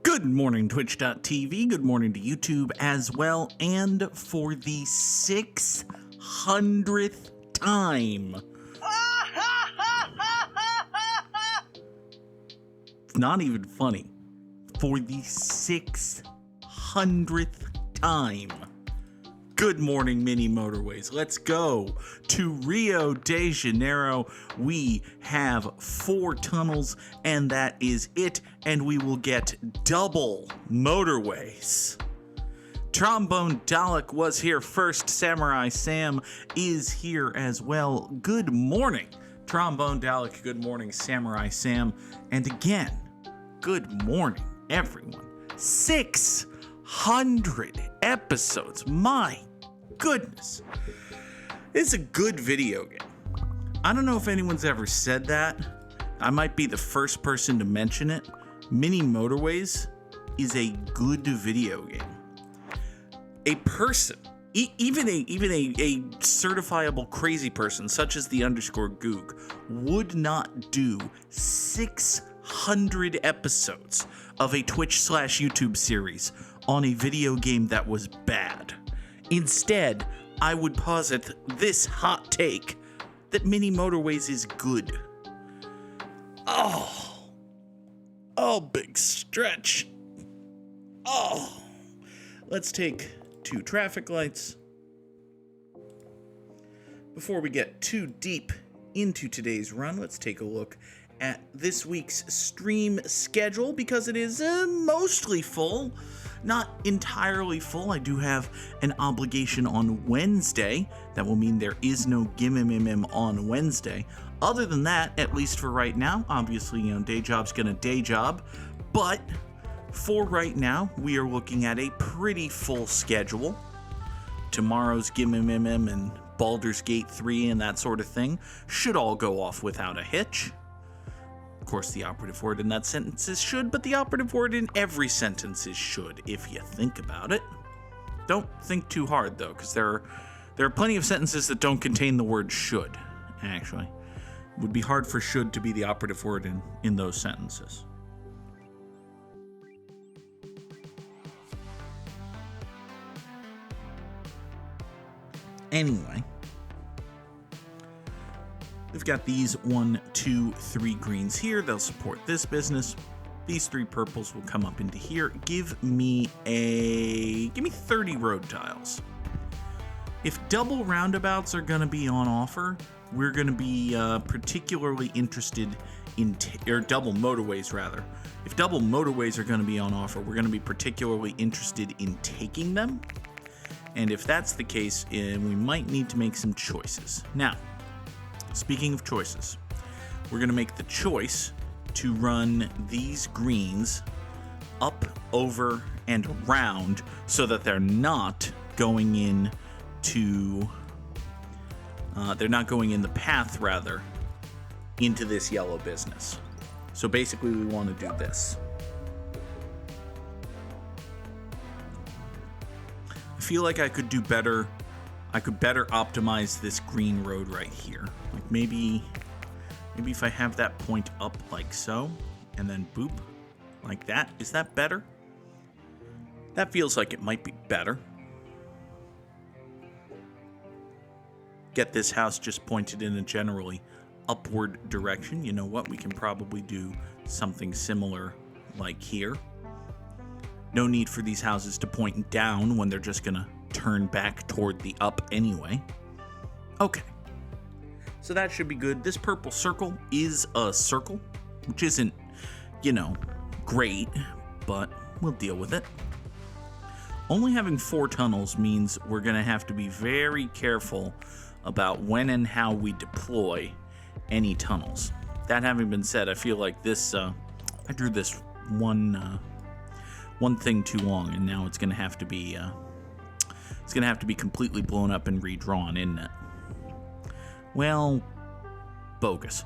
Good morning, Twitch.tv. Good morning to YouTube as well. And for the 600th time. It's not even funny. For the 600th time. Good morning, mini motorways. Let's go to Rio de Janeiro. We have 4 tunnels, and that is it. And we will get double motorways. Trombone Dalek was here first. Samurai Sam is here as well. Good morning, Trombone Dalek. Good morning, Samurai Sam. And again, good morning, everyone. 600 episodes. My goodness. It's a good video game. I don't know if anyone's ever said that. I might be the first person to mention it. Mini Motorways is a good video game. A person, even a certifiable crazy person such as the _Goog would not do 600 episodes of a Twitch/YouTube series on a video game that was bad. Instead, I would posit this hot take that Mini Motorways is good. Oh, big stretch. Let's take 2 traffic lights. Before we get too deep into today's run, let's take a look at this week's stream schedule because it is mostly full. Not entirely full. I do have an obligation on Wednesday. That will mean there is no Gimmim on Wednesday. Other than that, at least for right now, obviously, day job's gonna day job. But for right now, we are looking at a pretty full schedule. Tomorrow's Gimmim and Baldur's Gate 3 and that sort of thing should all go off without a hitch. Of course, the operative word in that sentence is should, but the operative word in every sentence is should, if you think about it. Don't think too hard, though, because there are plenty of sentences that don't contain the word should, actually. It would be hard for should to be the operative word in those sentences. Anyway, we've got these 1, 2, 3 greens here. They'll support this business. These 3 purples will come up into here. Give me 30 road tiles. If double roundabouts are going to be on offer, we're going to be particularly interested in, or double motorways rather. If double motorways are going to be on offer, we're going to be particularly interested in taking them. And if that's the case, we might need to make some choices. Now, speaking of choices, we're going to make the choice to run these greens up, over, and around so that they're not going in the path, rather, into this yellow business. So basically, we want to do this. I feel like I could do better. I could better optimize this green road right here. Like maybe if I have that point up like so, and then boop, like that. Is that better? That feels like it might be better. Get this house just pointed in a generally upward direction. You know what? We can probably do something similar like here. No need for these houses to point down when they're just gonna turn back toward the up anyway. Okay. So that should be good. This purple circle is a circle, which isn't, great, but we'll deal with it. Only having 4 tunnels means we're gonna have to be very careful about when and how we deploy any tunnels. That having been said, I feel like this, I drew this one thing too long, and now it's gonna have to be completely blown up and redrawn, isn't it? Well, bogus.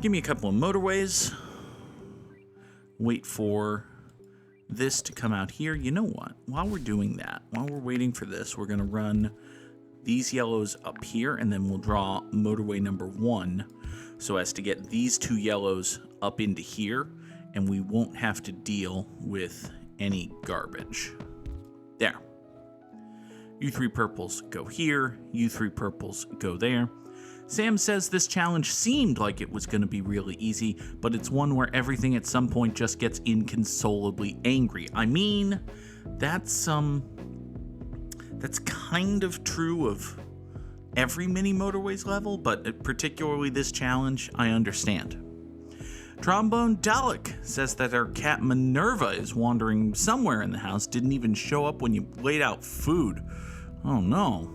Give me a couple of motorways. Wait for this to come out here. You know what? While we're doing that, while we're waiting for this, we're gonna run these yellows up here, and then we'll draw motorway number 1 so as to get these 2 yellows up into here and we won't have to deal with any garbage. There. You 3 purples go here, you 3 purples go there. Sam says this challenge seemed like it was going to be really easy, but it's one where everything at some point just gets inconsolably angry. I mean, that's kind of true of every mini Motorways level, but particularly this challenge, I understand. Trombone Dalek says that our cat Minerva is wandering somewhere in the house, didn't even show up when you laid out food. Oh no.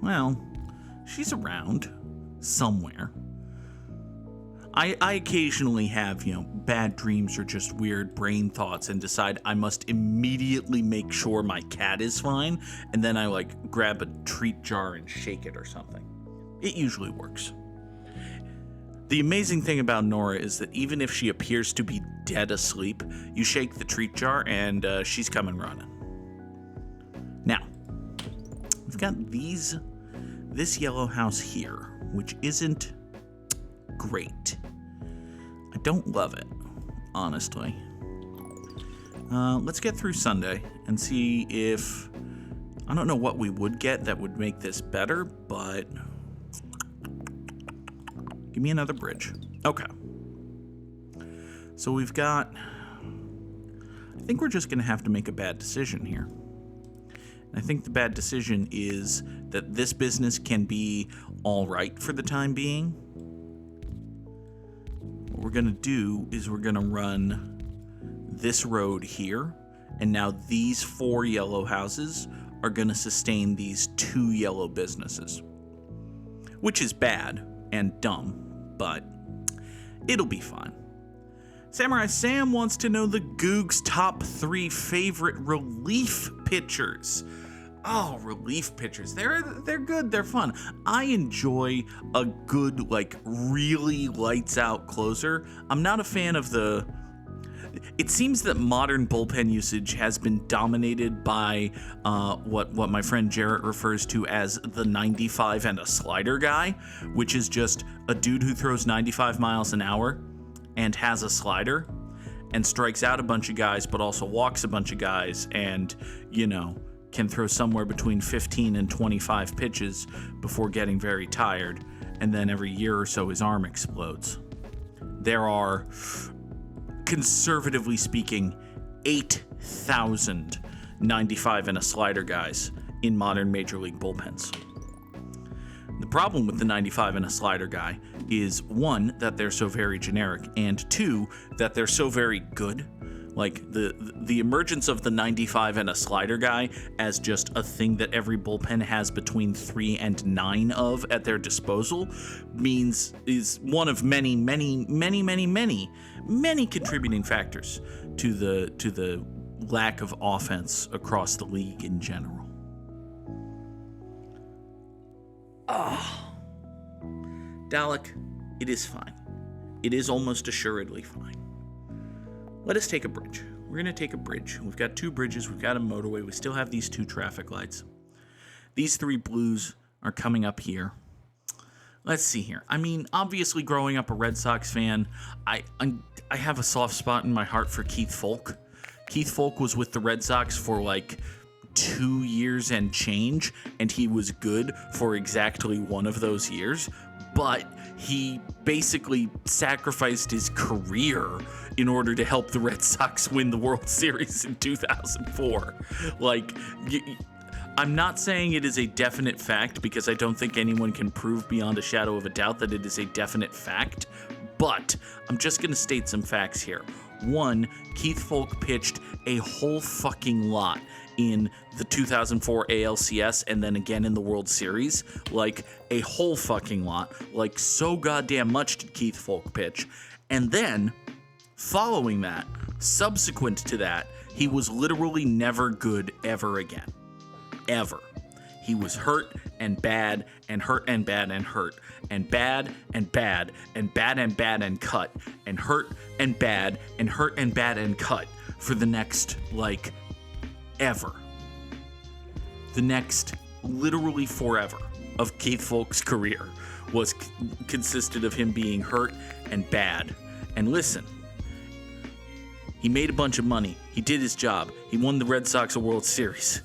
Well, she's around somewhere. I occasionally have, bad dreams or just weird brain thoughts and decide I must immediately make sure my cat is fine, and then I grab a treat jar and shake it or something. It usually works. The amazing thing about Nora is that even if she appears to be dead asleep, you shake the treat jar and she's coming running. Now, we've got this yellow house here, which isn't great. I don't love it, honestly. Let's get through Sunday and see if... I don't know what we would get that would make this better, but... Give me another bridge. Okay. So we've got... I think we're just going to have to make a bad decision here. I think the bad decision is that this business can be all right for the time being. What we're going to do is we're going to run this road here, and now these 4 yellow houses are going to sustain these 2 yellow businesses, which is bad and dumb, but it'll be fine. Samurai Sam wants to know the Goog's top 3 favorite relief pictures. Oh, relief pictures. They're good. They're fun. I enjoy a good, really lights out closer. I'm not a fan of the... It seems that modern bullpen usage has been dominated by what my friend Jarrett refers to as the 95 and a slider guy, which is just a dude who throws 95 miles an hour and has a slider and strikes out a bunch of guys, but also walks a bunch of guys and, can throw somewhere between 15 and 25 pitches before getting very tired, and then every year or so his arm explodes. There are, conservatively speaking, 8,000 95 and a slider guys in modern Major League bullpens. The problem with the 95 and a slider guy is, 1, that they're so very generic, and 2, that they're so very good. The emergence of the 95 and a slider guy as just a thing that every bullpen has between 3 and 9 of at their disposal is one of many contributing factors to the lack of offense across the league in general. Dalek, it is fine. It is almost assuredly fine. Let us take a bridge. We're going to take a bridge. We've got 2 bridges. We've got a motorway. We still have these 2 traffic lights. These 3 blues are coming up here. Let's see here. I mean, obviously, growing up a Red Sox fan, I have a soft spot in my heart for Keith Foulke. Keith Foulke was with the Red Sox for 2 years and change, and he was good for exactly 1 of those years. But he basically sacrificed his career in order to help the Red Sox win the World Series in 2004. I'm not saying it is a definite fact, because I don't think anyone can prove beyond a shadow of a doubt that it is a definite fact, but I'm just going to state some facts here. 1, Keith Foulke pitched a whole fucking lot in the 2004 ALCS and then again in the World Series. A whole fucking lot. So goddamn much did Keith Foulke pitch. And then, following that, subsequent to that, he was literally never good ever again. Ever. He was hurt and bad and hurt and bad and hurt and bad and bad and bad and bad and cut and hurt and bad and hurt and bad and cut for the next, ever. The next, literally forever of Keith Foulke's career consisted of him being hurt and bad. And listen, He made a bunch of money. He did his job. He won the Red Sox a World Series.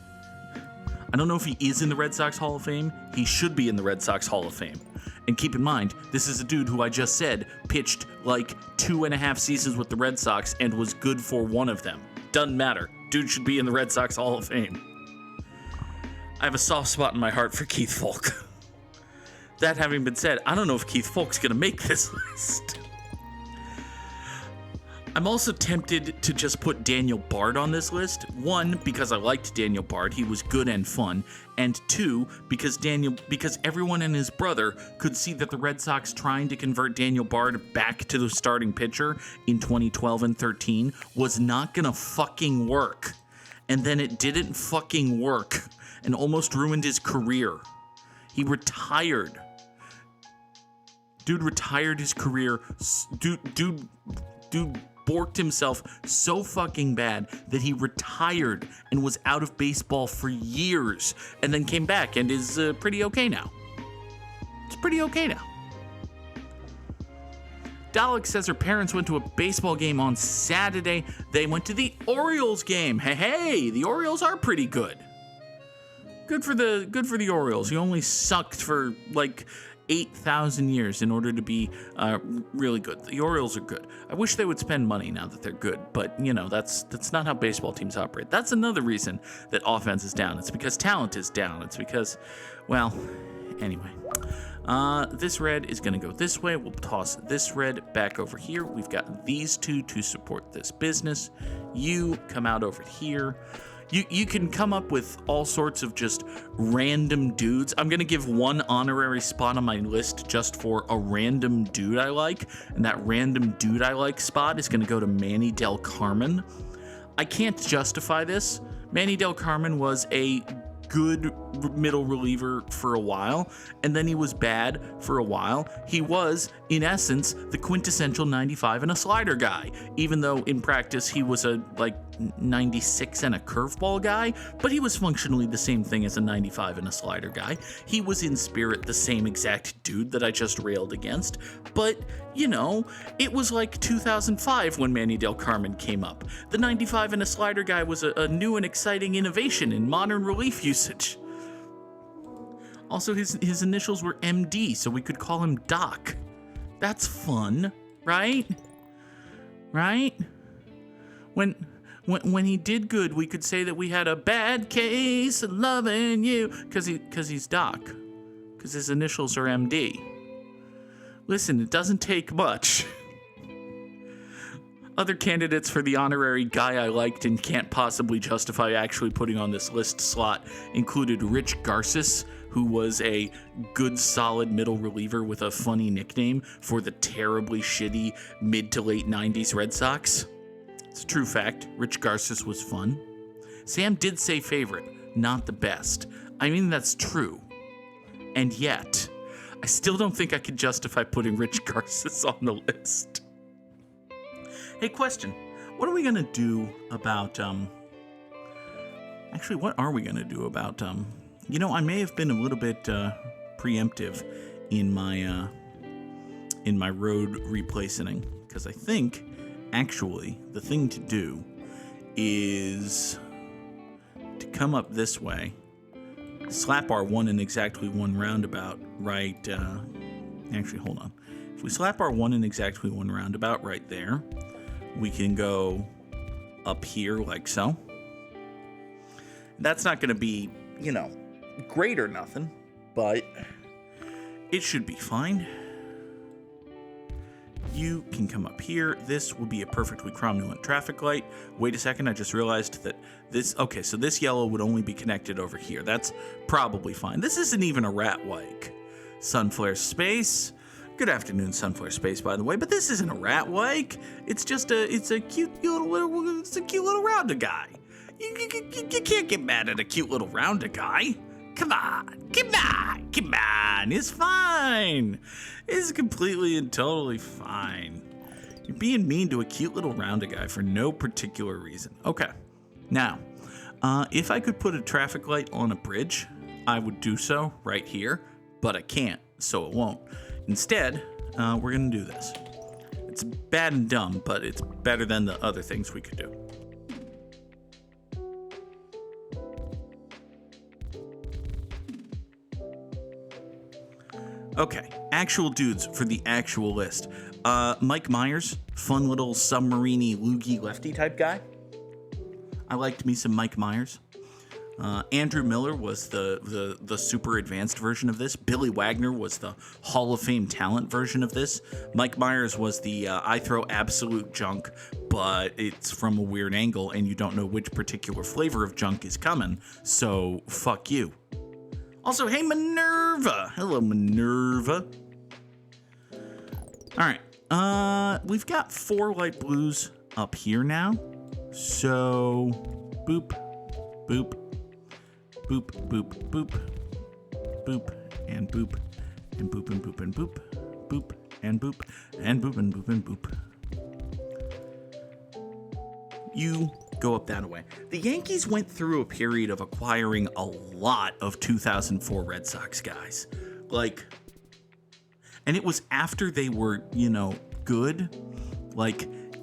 I don't know if he is in the Red Sox Hall of Fame. He should be in the Red Sox Hall of Fame. And keep in mind, this is a dude who I just said pitched like 2.5 seasons with the Red Sox and was good for one of them. Doesn't matter. Dude should be in the Red Sox Hall of Fame. I have a soft spot in my heart for Keith Foulke. That having been said, I don't know if Keith Foulke's going to make this list. I'm also tempted to just put Daniel Bard on this list. One, because I liked Daniel Bard. He was good and fun. And two, because everyone and his brother could see that the Red Sox trying to convert Daniel Bard back to the starting pitcher in 2012 and 13 was not gonna fucking work. And then it didn't fucking work and almost ruined his career. He retired. Dude retired his career. Dude borked himself so fucking bad that he retired and was out of baseball for years and then came back and is pretty okay now. It's pretty okay now. Dalek says her parents went to a baseball game on Saturday. They went to the Orioles game. Hey, the Orioles are pretty good. Good for the Orioles. You only sucked for like 8,000 years in order to be really good. The Orioles are good. I wish they would spend money now that they're good, but you know, that's not how baseball teams operate. That's another reason that offense is down. It's because talent is down. It's because, well, anyway. This red is going to go this way. We'll toss this red back over here. We've got these two to support this business. You come out over here. You can come up with all sorts of just random dudes. I'm going to give one honorary spot on my list just for a random dude I like. And that random dude I like spot is going to go to Manny Del Carmen. I can't justify this. Manny Del Carmen was a good middle reliever for a while, and then he was bad for a while. He was, in essence, the quintessential 95 and a slider guy, even though in practice he was a 96 and a curveball guy, but he was functionally the same thing as a 95 and a slider guy. He was in spirit the same exact dude that I just railed against, but you know, it was like 2005 when Manny Del Carmen came up. The 95 and a slider guy was a new and exciting innovation in modern relief usage. Also, his initials were MD, so we could call him Doc. That's fun, right? Right? When he did good, we could say that we had a bad case of loving you, because he's Doc, because his initials are MD. Listen, it doesn't take much. Other candidates for the honorary guy I liked and can't possibly justify actually putting on this list slot included Rich Garces, who was a good, solid middle reliever with a funny nickname for the terribly shitty mid to late 90s Red Sox. It's a true fact. Rich Garces was fun. Sam did say favorite, not the best. I mean, that's true. And yet, I still don't think I could justify putting Rich Garces on the list. Hey, question. What are we going to do about, actually, what are we going to do about, you know, I may have been a little bit, preemptive in my road replacing, because I think, actually, the thing to do is to come up this way, slap our one in exactly one roundabout right, actually, hold on. If we slap our one in exactly one roundabout right there, we can go up here like so. That's not going to be, you know, great or nothing, but it should be fine. You can come up here. This will be a perfectly cromulent traffic light. Wait a second, I just realized that this, okay, so this yellow would only be connected over here. That's probably fine. This isn't even a rat wake. Sunflare Space. Good afternoon, Sunflare Space, by the way, but this isn't a rat wake. It's just it's a cute little rounder guy. You can't get mad at a cute little rounder guy. Come on. It's fine. It's completely and totally fine. You're being mean to a cute little rounder guy for no particular reason. Okay. Now, if I could put a traffic light on a bridge, I would do so right here, but I can't, so it won't. Instead, we're going to do this. It's bad and dumb, but it's better than the other things we could do. Okay, actual dudes for the actual list. Mike Myers, fun little submarine-y, loogie lefty type guy. I liked me some Mike Myers. Andrew Miller was the super advanced version of this. Billy Wagner was the Hall of Fame talent version of this. Mike Myers was the I throw absolute junk, but it's from a weird angle and you don't know which particular flavor of junk is coming, so fuck you. Also, hey Minerva! Hello Minerva. Alright, we've got 4 light blues up here now. So, boop, boop, boop, boop, boop, boop, and boop, and boop, and boop, and boop, boop, and boop, and boop, and boop, and boop. You go up that way. The Yankees went through a period of acquiring a lot of 2004 Red Sox guys. And it was after they were, good.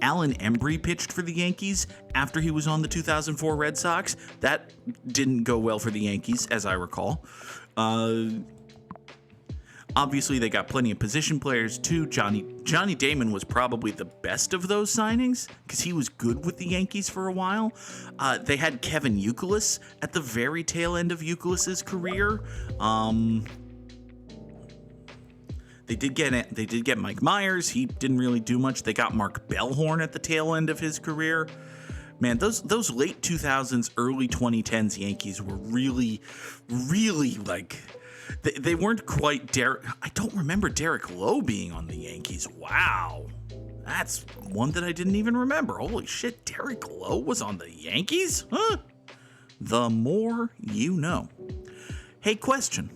Alan Embry pitched for the Yankees after he was on the 2004 Red Sox. That didn't go well for the Yankees, as I recall. Obviously, they got plenty of position players, too. Johnny Damon was probably the best of those signings because he was good with the Yankees for a while. They had Kevin Youkilis at the very tail end of Youkilis's career. They did get Mike Myers. He didn't really do much. They got Mark Bellhorn at the tail end of his career. Man, those late 2000s, early 2010s Yankees were really, really they weren't quite Derek. I don't remember Derek Lowe being on the Yankees. Wow. That's one that I didn't even remember. Holy shit, Derek Lowe was on the Yankees? Huh? The more you know. Hey, question.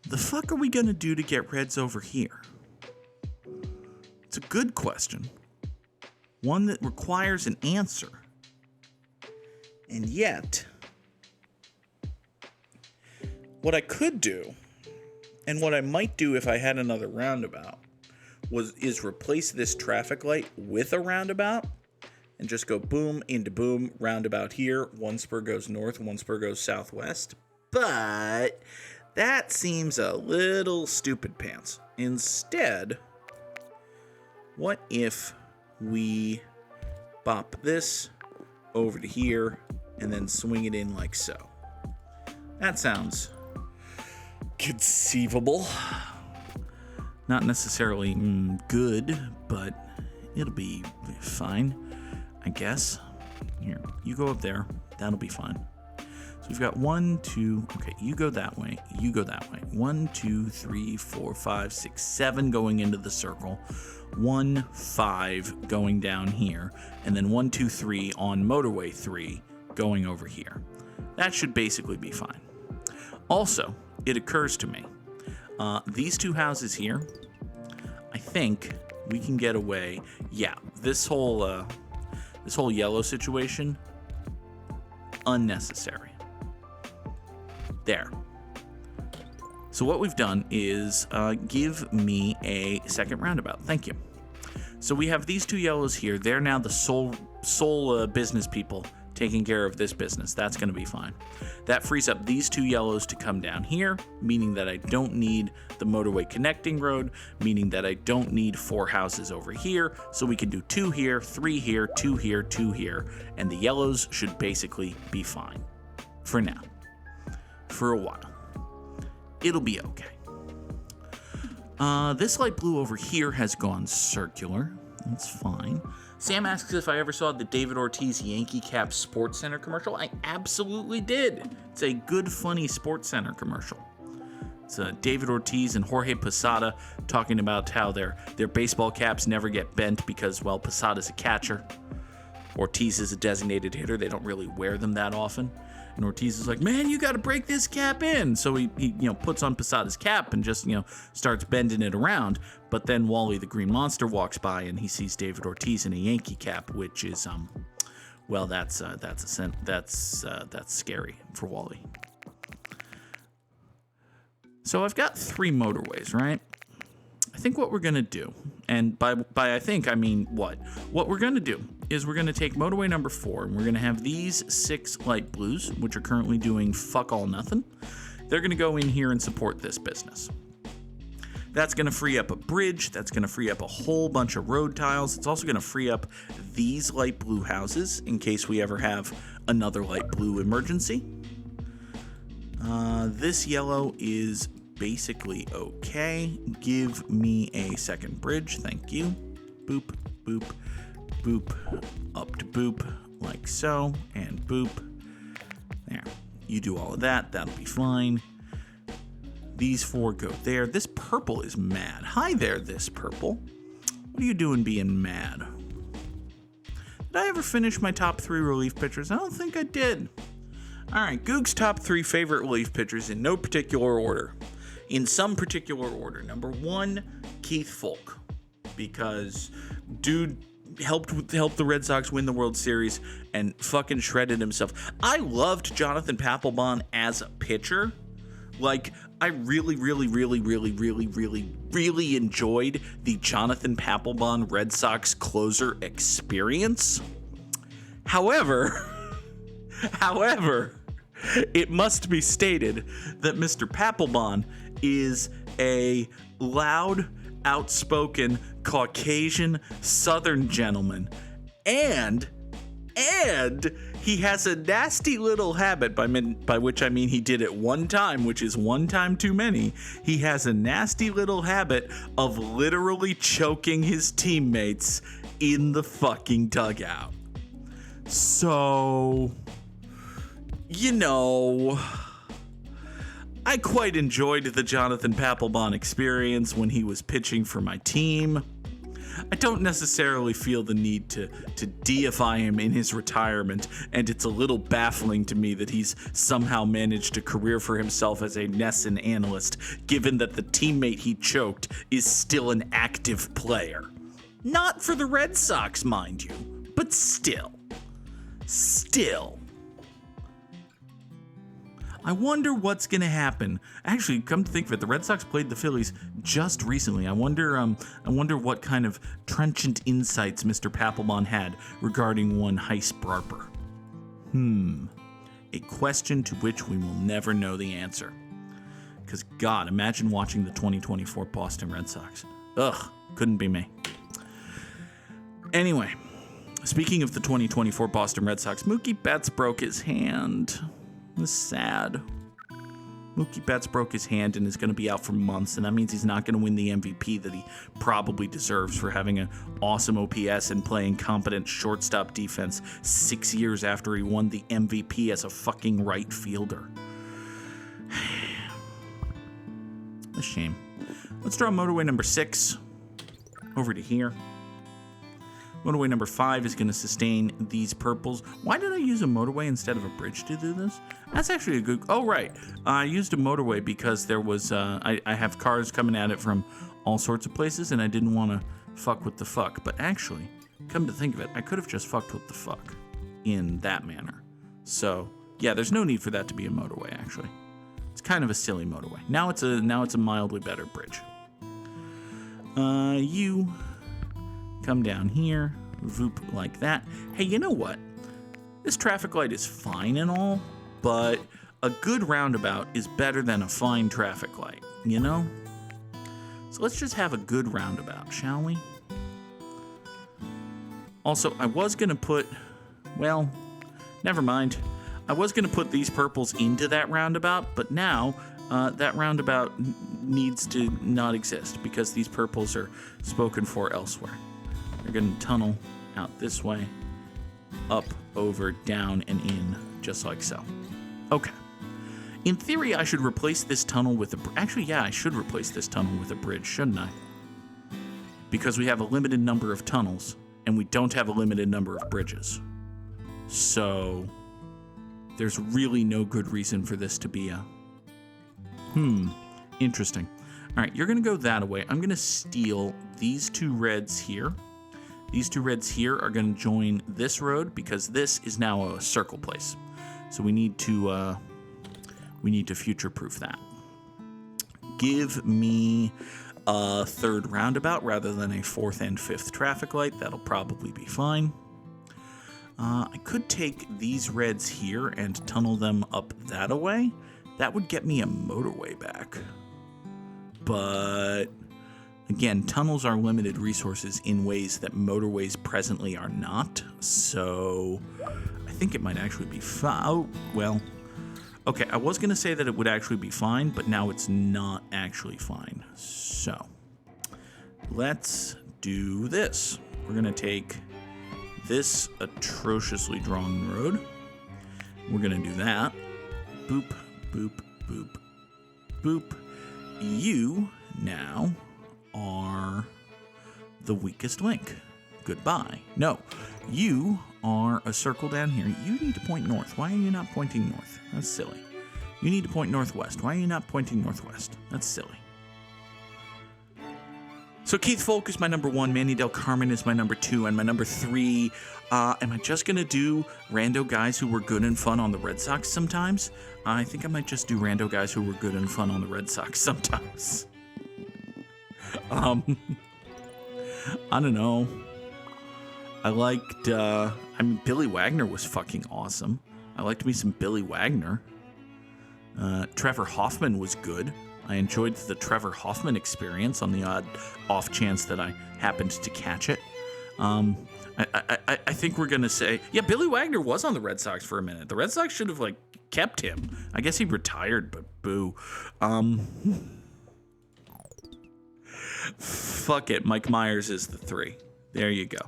The fuck are we gonna do to get Reds over here? It's a good question. One that requires an answer. And yet, what I could do, and what I might do if I had another roundabout, is replace this traffic light with a roundabout and just go boom into boom, roundabout here. One spur goes north, one spur goes southwest. But that seems a little stupid pants. Instead, what if we bop this over to here and then swing it in like so? That sounds conceivable. Not necessarily good, but it'll be fine, I guess. Here, you go up there. That'll be fine. So we've got 1, 2, okay, you go that way, you go that way. 1, 2, 3, 4, 5, 6, 7 going into the circle. 1, 5 going down here. And then 1, 2, 3 on motorway 3 going over here. That should basically be fine. Also, it occurs to me, these two houses here, I think we can get away. Yeah, this whole yellow situation, unnecessary. There. So what we've done is give me a second roundabout. Thank you. So we have these two yellows here. They're now the sole business people taking care of this business. That's going to be fine. That frees up these two yellows to come down here, meaning that I don't need the motorway connecting road, meaning that I don't need 4 houses over here. So we can do 2 here, 3 here, 2 here, 2 here, and the yellows should basically be fine for now. For a while. It'll be okay. This light blue over here has gone circular. That's fine. Sam asks if I ever saw the David Ortiz Yankee Cap Sports Center commercial. I absolutely did. It's a good, funny Sports Center commercial. It's David Ortiz and Jorge Posada talking about how their baseball caps never get bent because, well, Posada's a catcher. Ortiz is a designated hitter. They don't really wear them that often. And Ortiz is like, man, you got to break this cap in. So he puts on Posada's cap and just, starts bending it around. But then Wally the Green Monster walks by and he sees David Ortiz in a Yankee cap, which is, well, that's scary for Wally. So I've got 3 motorways, right? I think what we're going to do, and by I think, I mean what? What we're going to do is we're going to take motorway number 4, and we're going to have these 6 light blues, which are currently doing fuck all nothing. They're going to go in here and support this business. That's going to free up a bridge. That's going to free up a whole bunch of road tiles. It's also going to free up these light blue houses in case we ever have another light blue emergency. This yellow is basically okay. Give me a second bridge. Thank you. Boop, boop, boop. Up to boop, like so. And boop. There. You do all of that. That'll be fine. These 4 go there. This purple is mad. Hi there, this purple. What are you doing being mad? Did I ever finish my top 3 relief pitchers? I don't think I did. Alright, Goog's top 3 favorite relief pitchers in no particular order. In some particular order. Number 1, Keith Folk. Because dude helped the Red Sox win the World Series and fucking shredded himself. I loved Jonathan Papelbon as a pitcher. Like, I really enjoyed the Jonathan Papelbon Red Sox closer experience. However, it must be stated that Mr. Papelbon is a loud, outspoken, Caucasian Southern gentleman, and he has a nasty little habit, by which I mean he did it one time, which is one time too many. He has a nasty little habit of literally choking his teammates in the fucking dugout. So, you know, I quite enjoyed the Jonathan Papelbon experience when he was pitching for my team. I don't necessarily feel the need to deify him in his retirement, and it's a little baffling to me that he's somehow managed a career for himself as a NESN analyst, given that the teammate he choked is still an active player. Not for the Red Sox, mind you, but still. I wonder what's going to happen. Actually, come to think of it, the Red Sox played the Phillies just recently. I wonder what kind of trenchant insights Mr. Papelbon had regarding one Heis Barber. A question to which we will never know the answer. Because, God, imagine watching the 2024 Boston Red Sox. Ugh, couldn't be me. Anyway, speaking of the 2024 Boston Red Sox, Mookie Betts broke his hand. It was sad. Mookie Betts broke his hand and is going to be out for months, and that means he's not going to win the MVP that he probably deserves for having an awesome OPS and playing competent shortstop defense 6 years after he won the MVP as a fucking right fielder. A shame. Let's draw motorway number 6 over to here. Motorway number 5 is going to sustain these purples. Why did I use a motorway instead of a bridge to do this? That's actually a good... Oh, right. I used a motorway because there was... I have cars coming at it from all sorts of places, and I didn't want to fuck with the fuck. But actually, come to think of it, I could have just fucked with the fuck in that manner. So, yeah, there's no need for that to be a motorway, actually. It's kind of a silly motorway. Now it's a mildly better bridge. You... come down here, voop like that. Hey, you know what? This traffic light is fine and all, but a good roundabout is better than a fine traffic light, you know? So let's just have a good roundabout, shall we? Also, I was going to put... Well, never mind. I was going to put these purples into that roundabout, but now that roundabout needs to not exist because these purples are spoken for elsewhere. They're going to tunnel out this way, up, over, down, and in, just like so. Okay. In theory, I should replace this tunnel with a... Actually, yeah, I should replace this tunnel with a bridge, shouldn't I? Because we have a limited number of tunnels, and we don't have a limited number of bridges. So, there's really no good reason for this to be a... Interesting. All right, you're going to go that way. I'm going to steal these 2 reds here. These 2 reds here are going to join this road because this is now a circle place. So we need to future-proof that. Give me a third roundabout rather than a fourth and fifth traffic light. That'll probably be fine. I could take these reds here and tunnel them up that away. That would get me a motorway back. But again, tunnels are limited resources in ways that motorways presently are not. So I think it might actually be fine. Oh, well, okay, I was going to say that it would actually be fine, but now it's not actually fine. So let's do this. We're going to take this atrociously drawn road. We're going to do that. Boop, boop, boop, boop. You now are the weakest link. Goodbye. No, you are a circle down here. You need to point north. Why are you not pointing north? That's silly. You need to point northwest. Why are you not pointing northwest? That's silly. So Keith Folk is my number 1, Manny Del Carmen is my number 2, and my number 3, am I just going to do rando guys who were good and fun on the Red Sox sometimes? I think I might just do rando guys who were good and fun on the Red Sox sometimes. I don't know. I liked, Billy Wagner was fucking awesome. I liked me some Billy Wagner. Trevor Hoffman was good. I enjoyed the Trevor Hoffman experience on the odd off chance that I happened to catch it. I think we're going to say, yeah, Billy Wagner was on the Red Sox for a minute. The Red Sox should have, kept him. I guess he retired, but boo. Fuck it. Mike Myers is the 3. There you go.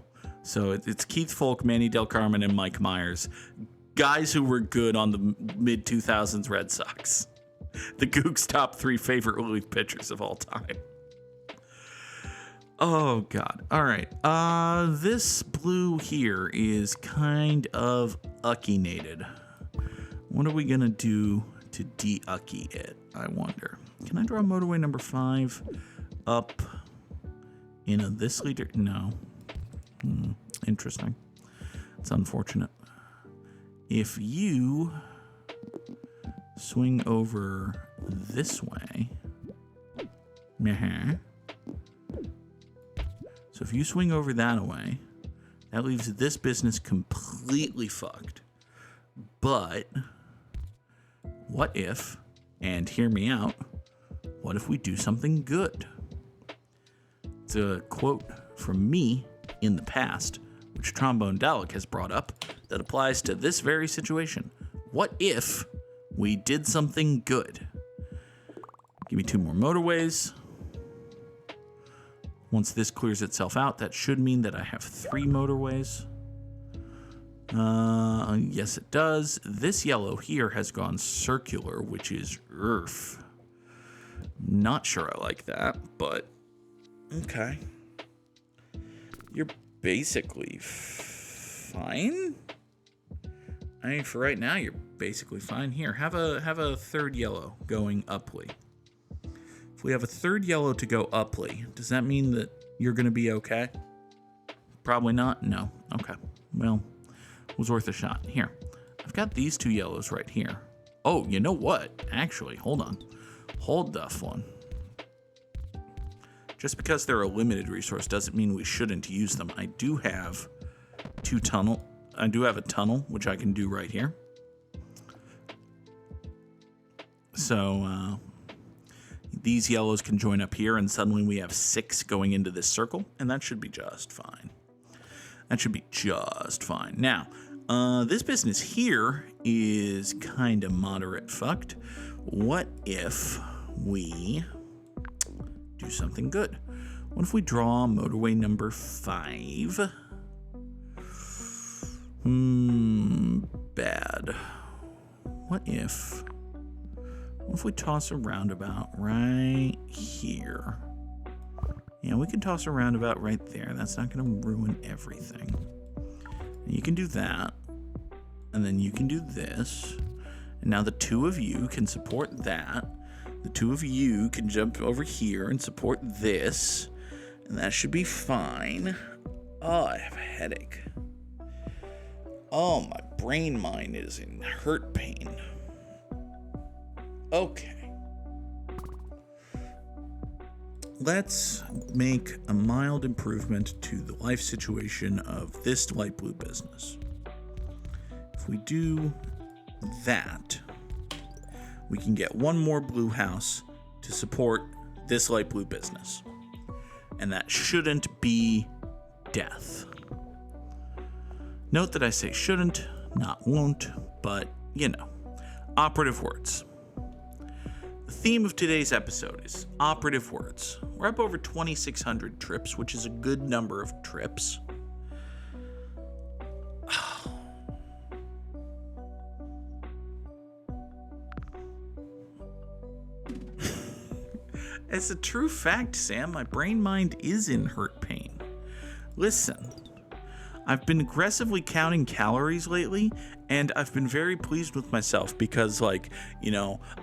So it's Keith Folk, Manny Del Carmen, and Mike Myers. Guys who were good on the mid-2000s Red Sox. The Goog's top 3 favorite relief pitchers of all time. Oh, God. All right. This blue here is kind of uckinated. What are we going to do to de-ucky it, I wonder? Can I draw motorway number 5 up in this leader? No. Interesting. It's unfortunate. If you swing over this way. So if you swing over that way, that leaves this business completely fucked. But what if, and hear me out, what if we do something good? It's a quote from me in the past, which Trombone Dalek has brought up, that applies to this very situation. What if we did something good? Give me 2 more motorways. Once this clears itself out, that should mean that I have 3 motorways. Yes, it does. This yellow here has gone circular, which is earth. Not sure I like that, but okay. You're basically fine. I mean, for right now, you're basically fine. Here, have a third yellow going uply. If we have a third yellow to go uply, does that mean that you're going to be okay? Probably not. No. Okay. Well, it was worth a shot. Here, I've got these 2 yellows right here. Oh, you know what? Actually, hold on. Hold that one. Just because they're a limited resource doesn't mean we shouldn't use them. I do have a tunnel, which I can do right here. So these yellows can join up here, and suddenly we have 6 going into this circle, and that should be just fine. That should be just fine. Now, this business here is kind of moderate fucked. What if we do something good? What if we draw motorway number 5? Bad. What if we toss a roundabout right here? Yeah, we can toss a roundabout right there. That's not going to ruin everything. And you can do that. And then you can do this. And now the 2 of you can support that. The 2 of you can jump over here and support this. And that should be fine. Oh, I have a headache. Oh, my brain mine is in hurt pain. Okay. let's make a mild improvement to the life situation of this light blue business. If we do that, we can get one more blue house to support this light blue business. And that shouldn't be death. Note that I say shouldn't, not won't, but, operative words. The theme of today's episode is operative words. We're up over 2,600 trips, which is a good number of trips. As a true fact, Sam, my brain mind is in hurt pain. Listen, I've been aggressively counting calories lately, and I've been very pleased with myself because, a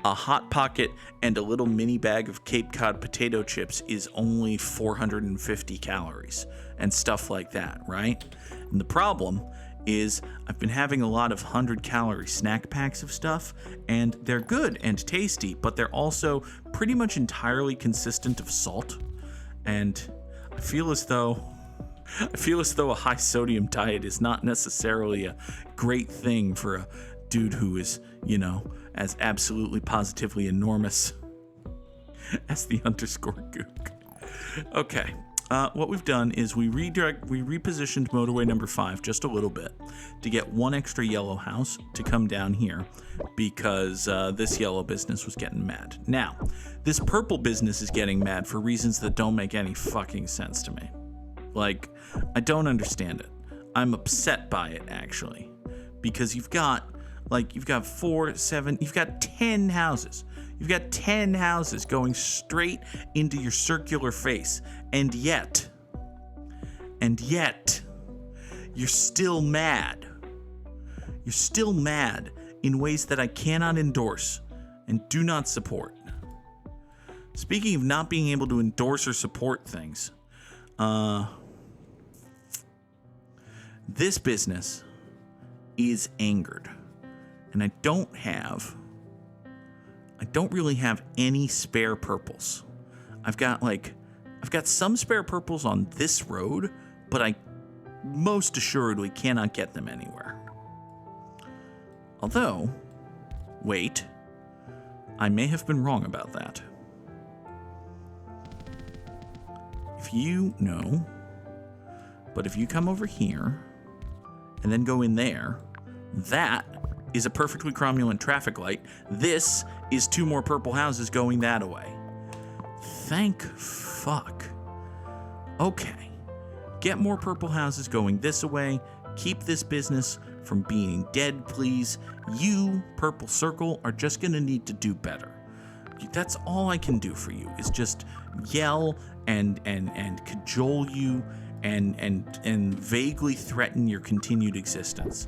Hot Pocket and a little mini bag of Cape Cod potato chips is only 450 calories and stuff like that, right? And the problem is I've been having a lot of 100-calorie snack packs of stuff, and they're good and tasty, but they're also pretty much entirely consistent of salt. And I feel as though a high sodium diet is not necessarily a great thing for a dude who is, as absolutely positively enormous as the _Goog. Okay. What we've done is we repositioned motorway number 5 just a little bit to get one extra yellow house to come down here because this yellow business was getting mad. Now, this purple business is getting mad for reasons that don't make any fucking sense to me. I don't understand it. I'm upset by it, actually, because you've got 4, 7, you've got 10 houses. You've got 10 houses going straight into your circular face. And yet, you're still mad. You're still mad in ways that I cannot endorse and do not support. Speaking of not being able to endorse or support things, this business is angered. And I don't really have any spare purples. I've got some spare purples on this road, but I most assuredly cannot get them anywhere. Although, wait, I may have been wrong about that. If you come over here and then go in there, that is a perfectly cromulent traffic light. This is 2 more purple houses going that way. Thank fuck. Okay. Get more purple houses going this way. Keep this business from being dead, please. You, Purple Circle, are just going to need to do better. That's all I can do for you, is just yell and cajole you and vaguely threaten your continued existence.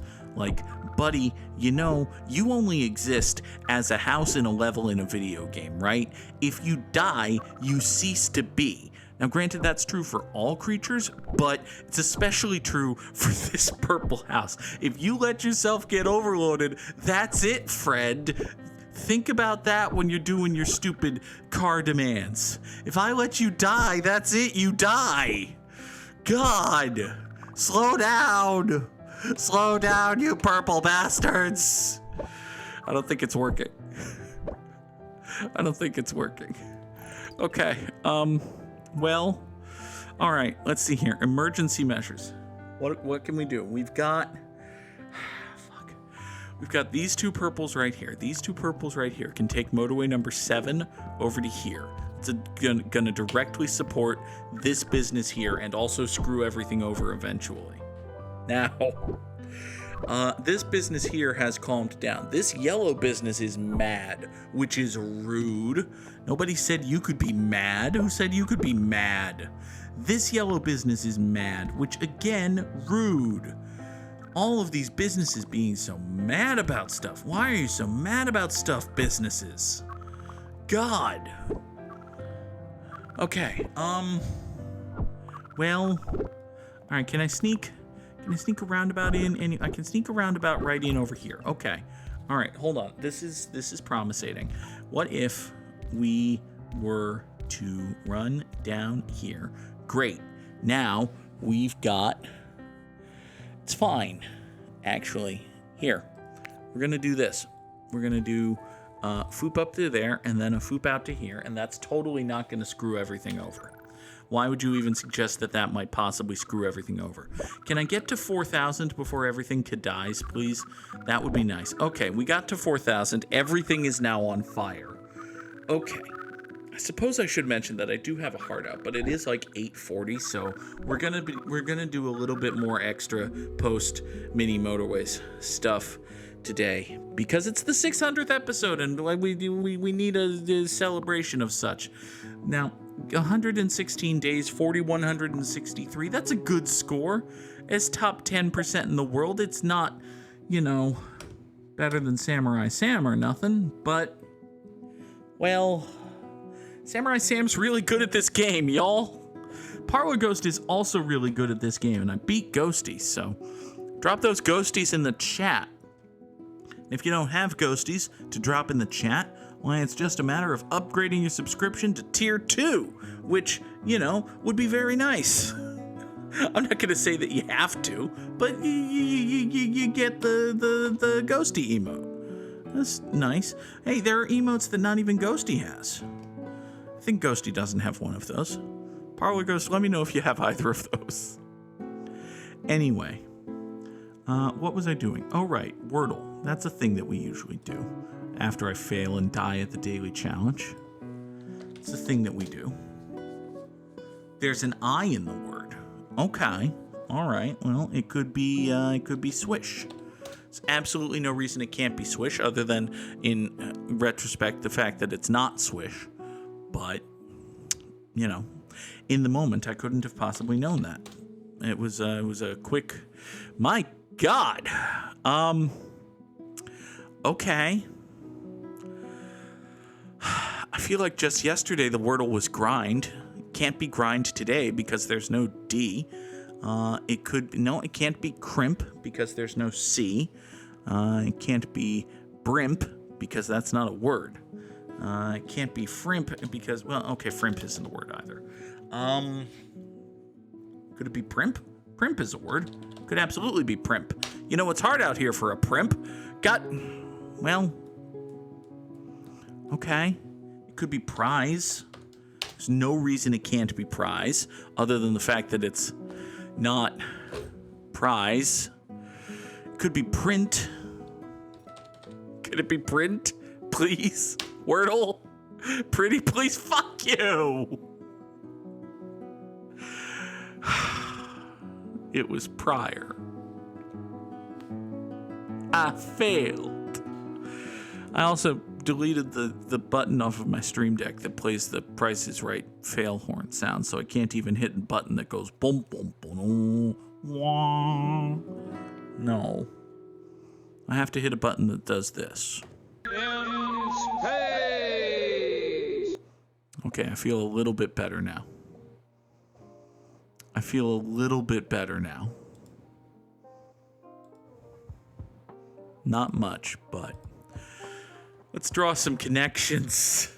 Buddy, you only exist as a house in a level in a video game, right? If you die, you cease to be. Now, granted, that's true for all creatures, but it's especially true for this purple house. If you let yourself get overloaded, that's it, friend. Think about that when you're doing your stupid car demands. If I let you die, that's it, you die. God, slow down. Slow down, you purple bastards. I don't think it's working. Okay, well, all right, let's see here. Emergency measures. What can we do? We've got these 2 purples right here. These 2 purples right here can take motorway number 7 over to here. It's gonna directly support this business here and also screw everything over eventually. Now, this business here has calmed down. This yellow business is mad, which is rude. Nobody said you could be mad. Who said you could be mad? This yellow business is mad, which again, rude. All of these businesses being so mad about stuff. Why are you so mad about stuff, businesses? God. Okay, well, all right, can I sneak a roundabout in? I can sneak a roundabout right in over here. Okay. All right, hold on. This is promising. What if we were to run down here. Great. Now we've got... It's fine, actually. Here, we're going to do this. We're going to do foop up to there and then a foop out to here, and that's totally not going to screw everything over. Why would you even suggest that that might possibly screw everything over? Can I get to 4,000 before everything dies, please? That would be nice. Okay, we got to 4,000. Everything is now on fire. Okay. I suppose I should mention that I do have a heart out, but it is like 8:40, so we're gonna do a little bit more extra post mini Motorways stuff today because it's the 600th episode and we need a celebration of such. Now, 116 days, 4,163. That's a good score. As top 10% in the world, it's not, better than Samurai Sam or nothing, but well. Samurai Sam's really good at this game, y'all. Parlor Ghost is also really good at this game, and I beat Ghosties, so drop those Ghosties in the chat. If you don't have Ghosties to drop in the chat, well, it's just a matter of upgrading your subscription to Tier 2, which, would be very nice. I'm not going to say that you have to, but you get the Ghosty emote. That's nice. Hey, there are emotes that not even Ghosty has. I think Ghosty doesn't have one of those. Parlor Ghost, let me know if you have either of those. Anyway, what was I doing? Oh, right, Wordle. That's a thing that we usually do after I fail and die at the daily challenge. It's a thing that we do. There's an I in the word. Okay, all right. Well, it could be swish. There's absolutely no reason it can't be swish, other than in retrospect the fact that it's not swish. But, in the moment, I couldn't have possibly known that. It was a quick, my God. Okay. I feel like just yesterday the Wordle was grind. Can't be grind today because there's no D. It can't be crimp because there's no C. It can't be brimp because that's not a word. It can't be frimp because, frimp isn't a word either. Could it be primp? Primp is a word. Could absolutely be primp. It's hard out here for a primp. Okay. It could be prize. There's no reason it can't be prize, other than the fact that it's not prize. It could be print. Could it be print? Please? Wordle? Pretty please? Fuck you! It was prior. I failed. I also deleted the button off of my Stream Deck that plays the Price is Right fail horn sound, so I can't even hit a button that goes boom, boom, boom, wah. No. I have to hit a button that does this. In space. Okay, I feel a little bit better now. Not much, but let's draw some connections.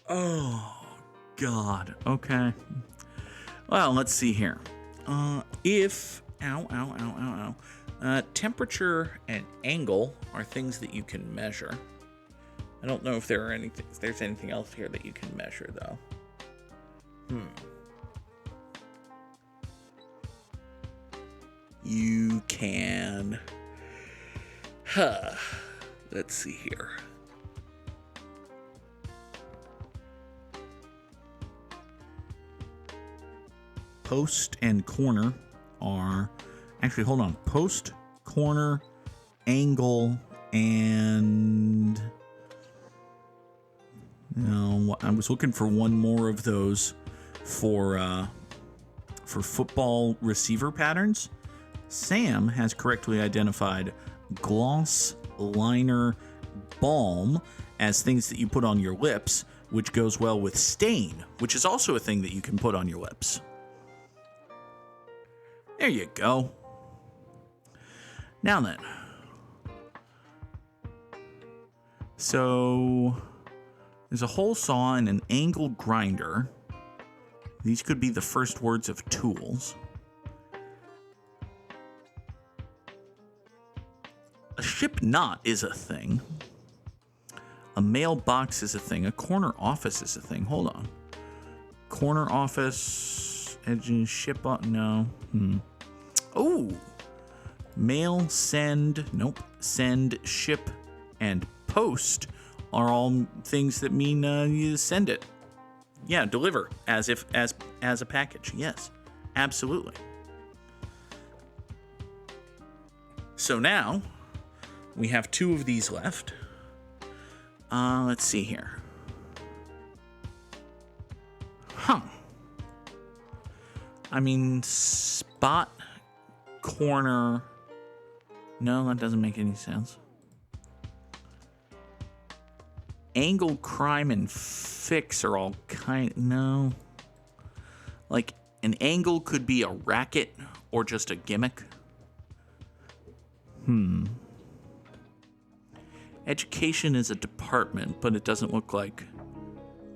Oh, God. Okay. Well, let's see here. Temperature and angle are things that you can measure. I don't know if there's anything else here that you can measure, though. You can... Let's see here. Post and corner are... Actually, hold on. Post, corner, angle, and... No, I was looking for one more of those for football receiver patterns. Sam has correctly identified gloss, liner, balm as things that you put on your lips, which goes well with stain, which is also a thing that you can put on your lips. There you go. Now then. So, There's a hole saw and an angle grinder. These could be the first words of tools. A ship knot is a thing. A mailbox is a thing. A corner office is a thing. Hold on. Corner office, edging, ship on, no. Oh! Mail, send, nope. Send, ship, and post are all things that mean you send it. Yeah, deliver as if as a package. Yes, absolutely. So now we have 2 of these left. Let's see here. I mean, spot, corner. No, that doesn't make any sense. Angle, crime, and fix are all no. Like, an angle could be a racket or just a gimmick. Education is a department, but it doesn't look like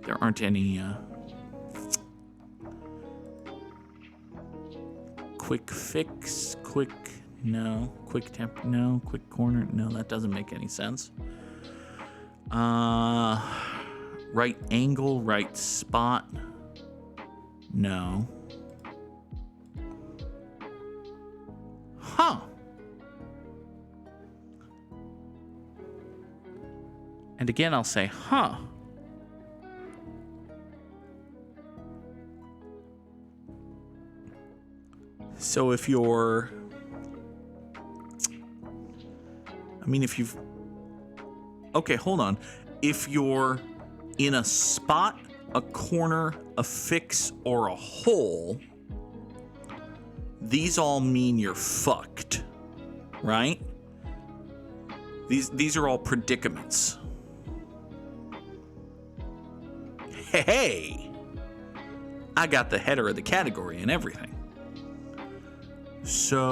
there aren't any quick fix, quick, no, quick temp, no, quick corner, no, that doesn't make any sense. Right angle, right spot, no. And again, I'll say, So if you're, okay, hold on. If you're in a spot, a corner, a fix, or a hole, these all mean you're fucked, right? These are all predicaments. Hey, I got the header of the category and everything. So,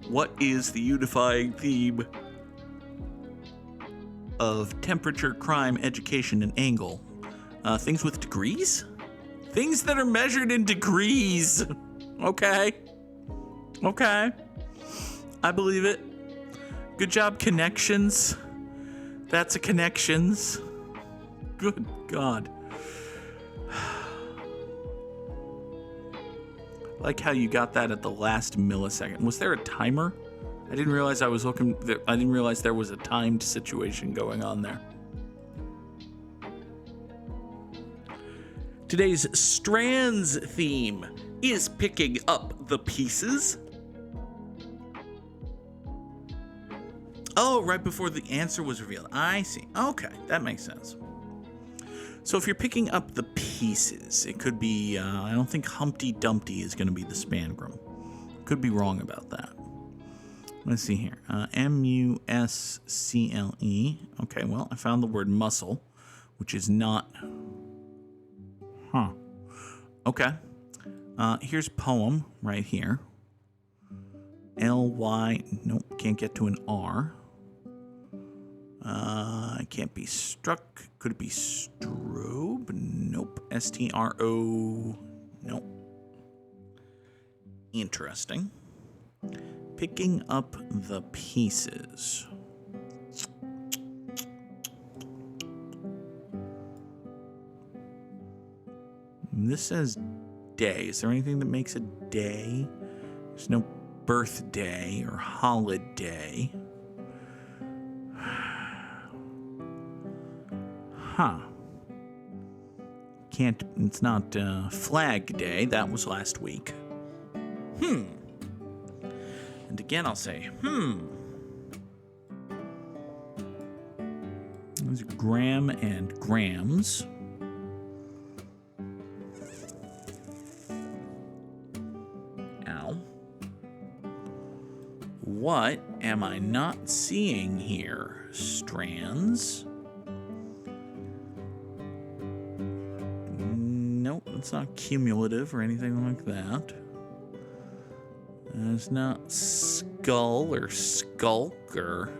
what is the unifying theme of temperature, crime, education, and angle? Things with degrees? Things that are measured in degrees. Okay. I believe it. Good job, connections. That's a connections. Good God. Like how you got that at the last millisecond. Was there a timer? I didn't realize I didn't realize there was a timed situation going on there. Today's strands theme is picking up the pieces. Oh, right before the answer was revealed. I see. Okay, that makes sense. So if you're picking up the pieces, it could be, I don't think Humpty Dumpty is going to be the spangram. Could be wrong about that. Let's see here. Muscle. Okay, well, I found the word muscle, which is not... Okay. Here's poem right here. L-Y... Nope, can't get to an R. It can't be struck. Could it be strobe? Nope. S-T-R-O... Nope. Interesting. Picking up the pieces. This says day. Is there anything that makes a day? There's no birthday or holiday. Can't, it's not Flag Day. That was last week. And again, I'll say, There's gram and grams. Ow. What am I not seeing here? Strands. Nope, it's not cumulative or anything like that. It's not skull or skulk or...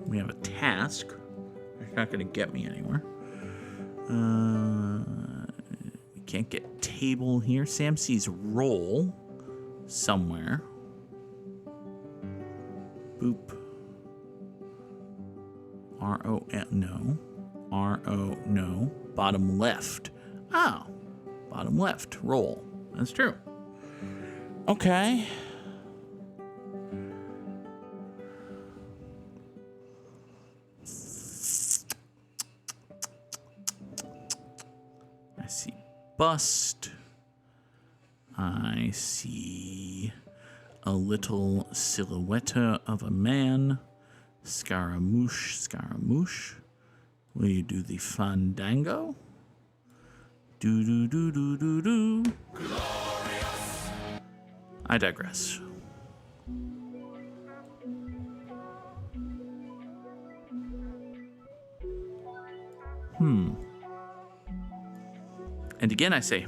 We have a task. It's not going to get me anywhere. We can't get table here. Sam sees roll somewhere. Boop. R-O-L, no. R-O, no. Bottom left. Oh. Bottom left. Roll. That's true. Okay. I see bust. I see a little silhouette of a man. Scaramouche, Scaramouche. Will you do the fandango? Do do do do do do. Glorious. I digress. And again I say,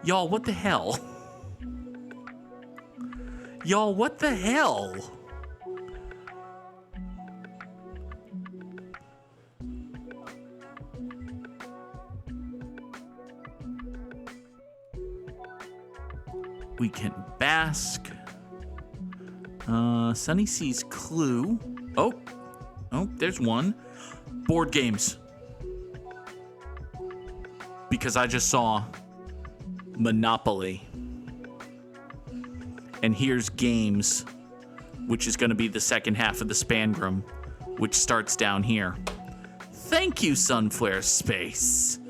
Y'all, what the hell? Y'all, what the hell? We can bask. Sunny sees clue. Oh, there's one. Board games. Because I just saw Monopoly. And here's games, which is going to be the second half of the Spangram, which starts down here. Thank you, Sunflare Space.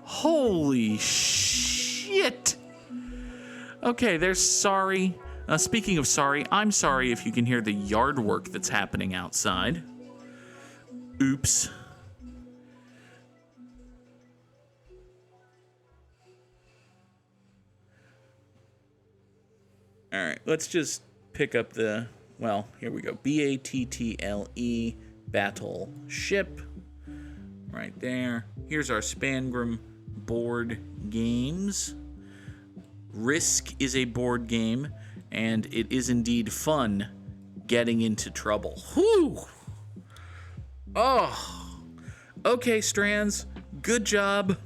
Holy shit. Okay, there's sorry. Speaking of sorry, I'm sorry if you can hear the yard work that's happening outside. Oops. All right, let's just pick up the, well, here we go. B-A-T-T-L-E, Battleship. Right there. Here's our Spangram board games. Risk is a board game, and it is indeed fun getting into trouble. Whew! Oh! Okay, Strands, good job.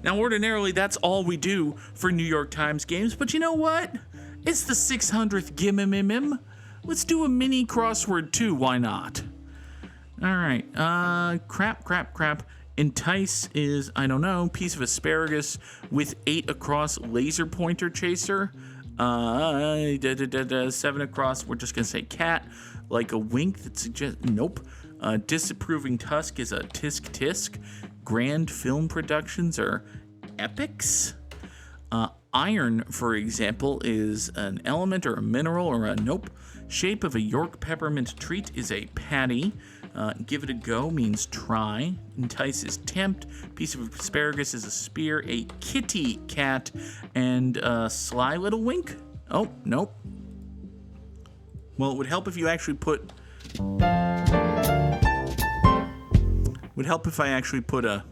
Now, ordinarily, that's all we do for New York Times games, but you know what? It's the 600th Gimmimimim. Let's do a mini crossword too, why not? Alright, crap. Entice is, I don't know, piece of asparagus with 8 across laser pointer chaser. 7 across, we're just gonna say cat. Like a wink that suggests, nope. Disapproving tusk is a tisk. Grand film productions are epics. Iron, for example, is an element or a mineral or a nope. Shape of a York peppermint treat is a patty. Give it a go means try. Entice is tempt. Piece of asparagus is a spear. A kitty cat. And sly little wink. Oh, nope. Well, it would help if you actually put... Would help if I actually put a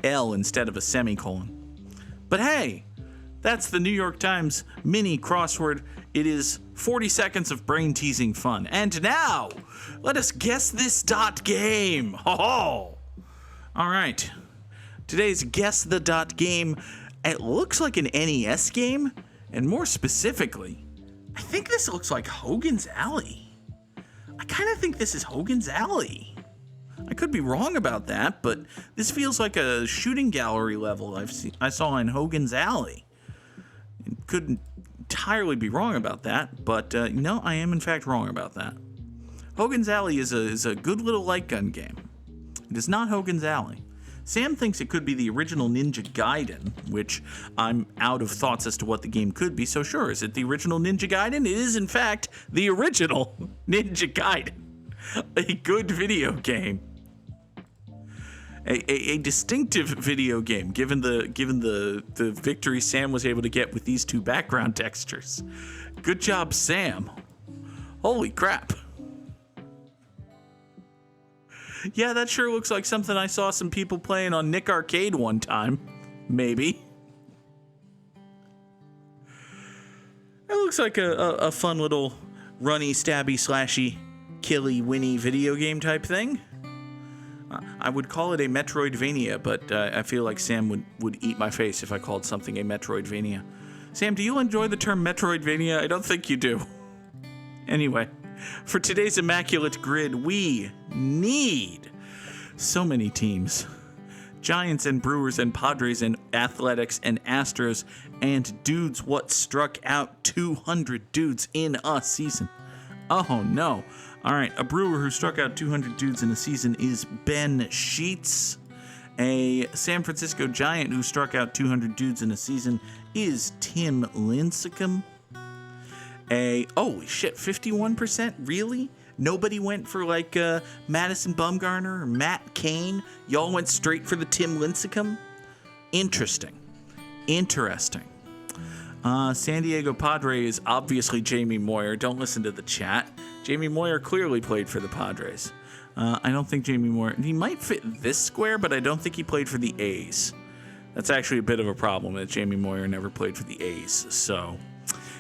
L instead of a semicolon. But hey, that's the New York Times mini crossword. It is 40 seconds of brain-teasing fun. And now, let us guess this dot game. Ho-ho! All right. Today's Guess the Dot game, it looks like an NES game. And more specifically, I think this looks like Hogan's Alley. I kind of think this is Hogan's Alley. I could be wrong about that, but this feels like a shooting gallery level I saw in Hogan's Alley. Couldn't entirely be wrong about that, but no, I am in fact wrong about that. Hogan's Alley is a good little light gun game. It is not Hogan's Alley. Sam thinks it could be the original Ninja Gaiden, which I'm out of thoughts as to what the game could be, so sure, is it the original Ninja Gaiden? It is in fact the original Ninja Gaiden. A good video game. A distinctive video game, given the victory Sam was able to get with these two background textures. Good job, Sam. Holy crap. Yeah, that sure looks like something I saw some people playing on Nick Arcade one time. Maybe. It looks like a fun little runny, stabby, slashy, killy, winny video game type thing. I would call it a Metroidvania, but I feel like Sam would eat my face if I called something a Metroidvania. Sam, do you enjoy the term Metroidvania? I don't think you do. Anyway, for today's Immaculate Grid, we need so many teams. Giants and Brewers and Padres and Athletics and Astros and dudes what struck out 200 dudes in a season. Oh no. Alright, a Brewer who struck out 200 dudes in a season is Ben Sheets. A San Francisco Giant who struck out 200 dudes in a season is Tim Lincecum. Holy shit, 51%? Really? Nobody went for like Madison Bumgarner or Matt Cain? Y'all went straight for the Tim Lincecum? Interesting. San Diego Padre is obviously Jamie Moyer. Don't listen to the chat. Jamie Moyer clearly played for the Padres. I don't think Jamie Moyer... He might fit this square, but I don't think he played for the A's. That's actually a bit of a problem that Jamie Moyer never played for the A's. So,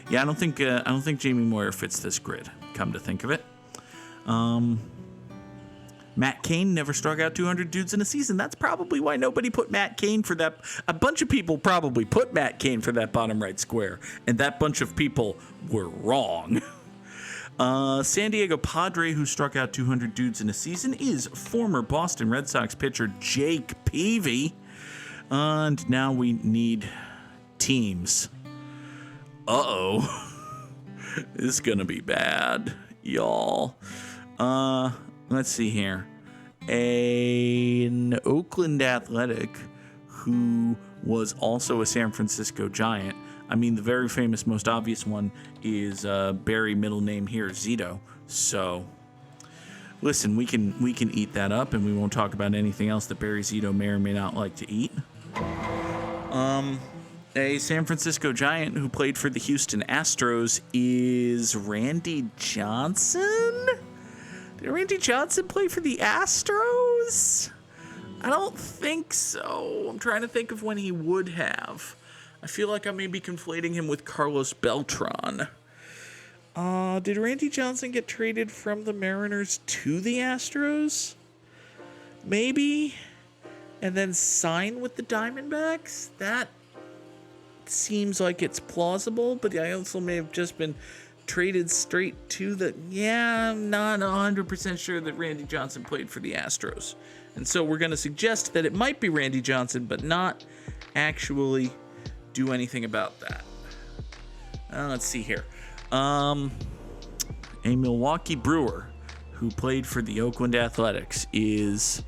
yeah, I don't think Jamie Moyer fits this grid, come to think of it. Matt Cain never struck out 200 dudes in a season. That's probably why nobody put Matt Cain for that. A bunch of people probably put Matt Cain for that bottom right square, and that bunch of people were wrong. San Diego Padre, who struck out 200 dudes in a season, is former Boston Red Sox pitcher Jake Peavy. And now we need teams. Uh-oh. This is gonna be bad, y'all. Let's see here. An Oakland Athletic who was also a San Francisco Giant. I mean, the very famous, most obvious one is Barry, middle name here, Zito. So, listen, we can eat that up, and we won't talk about anything else that Barry Zito may or may not like to eat. A San Francisco Giant who played for the Houston Astros is Randy Johnson? Did Randy Johnson play for the Astros? I don't think so. I'm trying to think of when he would have. I feel like I may be conflating him with Carlos Beltran. Did Randy Johnson get traded from the Mariners to the Astros? Maybe? And then sign with the Diamondbacks? That seems like it's plausible, but I also may have just been traded straight to the... Yeah, I'm not 100% sure that Randy Johnson played for the Astros. And so we're going to suggest that it might be Randy Johnson, but not actually do anything about that. Let's see here. A Milwaukee Brewer who played for the Oakland Athletics is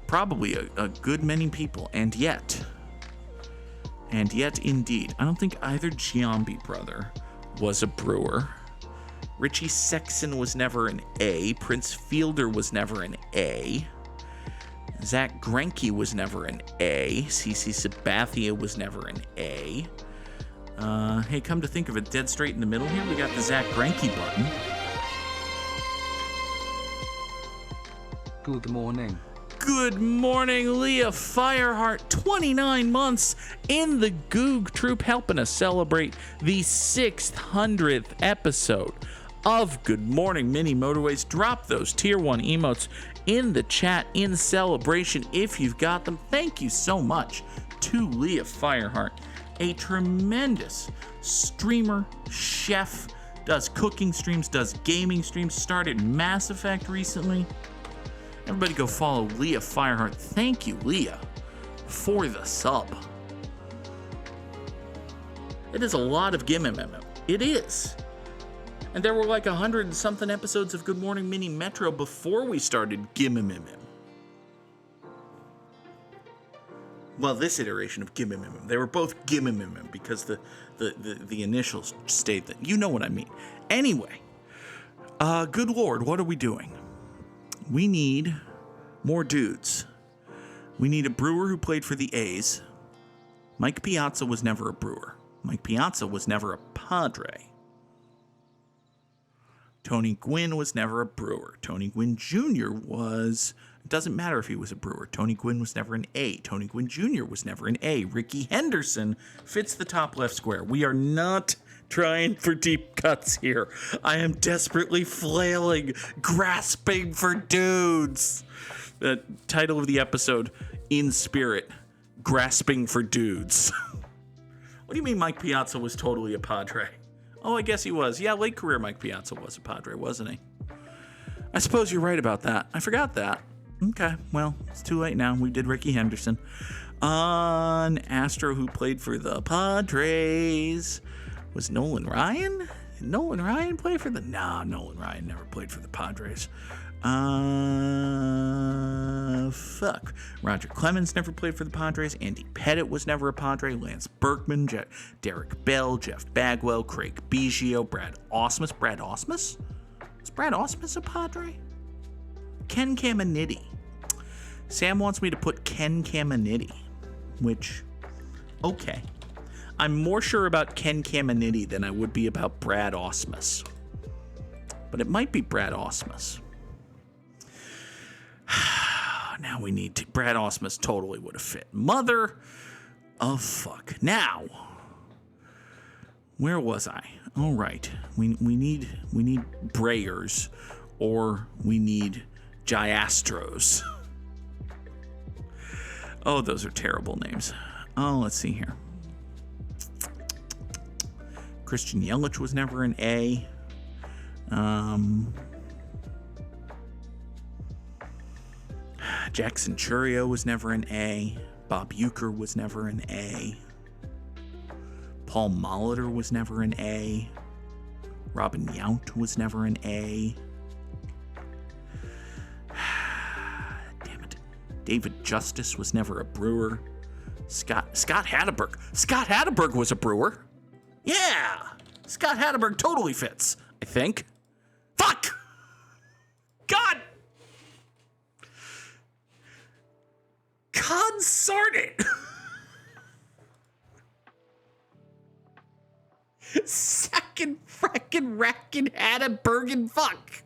probably a good many people, and yet indeed, I don't think either Giambi brother was a Brewer. Richie Sexson was never an A. Prince Fielder was never an A. Zach Greinke was never an A. CC Sabathia was never an A. Hey, come to think of it, dead straight in the middle here, we got the Zach Greinke button. Good morning. Good morning, Leah Fireheart. 29 months in the Goog troop, helping us celebrate the 600th episode of Good Morning Mini Motorways. Drop those tier 1 emotes in the chat in celebration if you've got them. Thank you so much to Leah Fireheart, a tremendous streamer, chef, does cooking streams, does gaming streams, started Mass Effect recently. Everybody go follow Leah Fireheart. Thank you, Leah, for the sub. It is a lot of Gimmimim. It is. And there were like 100 and something episodes of Good Morning Mini Metro before we started Gimmimim. Well, this iteration of Gimmimim. They were both Gimmimim because the initials state that. You know what I mean. Anyway, good Lord, what are we doing? We need more dudes. We need a Brewer who played for the A's. Mike Piazza was never a Brewer. Mike Piazza was never a Padre. Tony Gwynn was never a brewer. Tony Gwynn Jr. was... It doesn't matter if he was a brewer. Tony Gwynn was never an A. Tony Gwynn Jr. was never an A. Ricky Henderson fits the top left square. We are not trying for deep cuts here. I am desperately flailing, grasping for dudes. The title of the episode, In Spirit, Grasping for Dudes. What do you mean Mike Piazza was totally a Padre? Oh, I guess he was. Yeah, late career Mike Piazza was a Padre, wasn't he? I suppose you're right about that. I forgot that. Okay, well, it's too late now. We did Ricky Henderson. An Astro who played for the Padres was Nolan Ryan? Did Nolan Ryan play for the... Nah, Nolan Ryan never played for the Padres. Fuck. Roger Clemens never played for the Padres. Andy Pettitte was never a Padre. Lance Berkman, Derek Bell, Jeff Bagwell, Craig Biggio, Brad Ausmus. Brad Ausmus? Was Brad Ausmus a Padre? Ken Caminiti. Sam wants me to put Ken Caminiti, which, okay. I'm more sure about Ken Caminiti than I would be about Brad Ausmus. But it might be Brad Ausmus. Now we need to... Brad Ausmus totally would have fit. Mother of fuck. Now, where was I? All right. We need Brayers, or we need Giastros. Oh, those are terrible names. Oh, let's see here. Christian Yelich was never an A. Jackson Churio was never an A. Bob Uecker was never an A. Paul Molitor was never an A. Robin Yount was never an A. Damn it. David Justice was never a Brewer. Scott Hatteberg. Scott Hatteberg was a Brewer. Yeah! Scott Hatteberg totally fits, I think. Fuck! God! Consort it! Second frackin' rackin' Hatteberg fuck.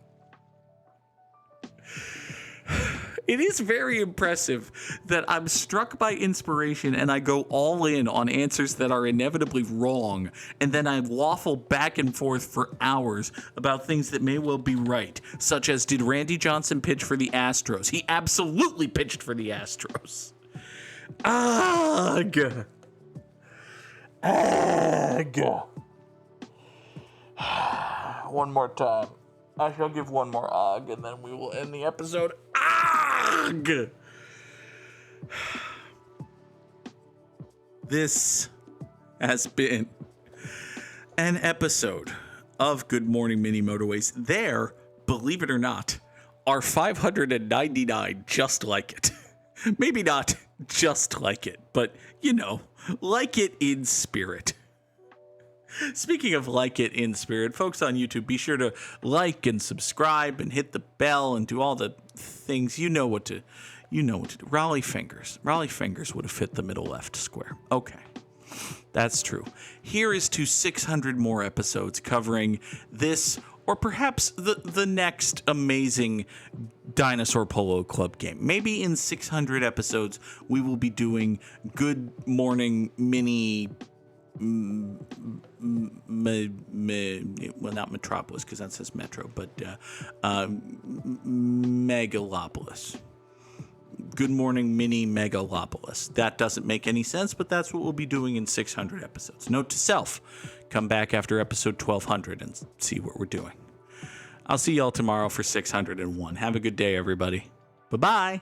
It is very impressive that I'm struck by inspiration and I go all in on answers that are inevitably wrong, and then I waffle back and forth for hours about things that may well be right, such as, did Randy Johnson pitch for the Astros? He absolutely pitched for the Astros. Ugh. Ugh. One more time. I shall give one more ugh, and then we will end the episode. Ugh! This has been an episode of Good Morning Mini Motorways. There, believe it or not, are 599 just like it. Maybe not just like it, but, you know, like it in spirit. Speaking of like it in spirit, folks on YouTube, be sure to like and subscribe and hit the bell and do all the things. You know what to do. Raleigh fingers would have fit the middle left square. Okay, that's true. Here is to 600 more episodes covering this, or perhaps the next amazing Dinosaur Polo Club game. Maybe in 600 episodes, we will be doing Good Morning Mini... well, not Metropolis, because that says Metro, but Megalopolis. Good Morning Mini Megalopolis. That doesn't make any sense, but that's what we'll be doing in 600 episodes. Note to self, come back after episode 1200 and see what we're doing. I'll see y'all tomorrow for 601. Have a good day, everybody. Bye-bye.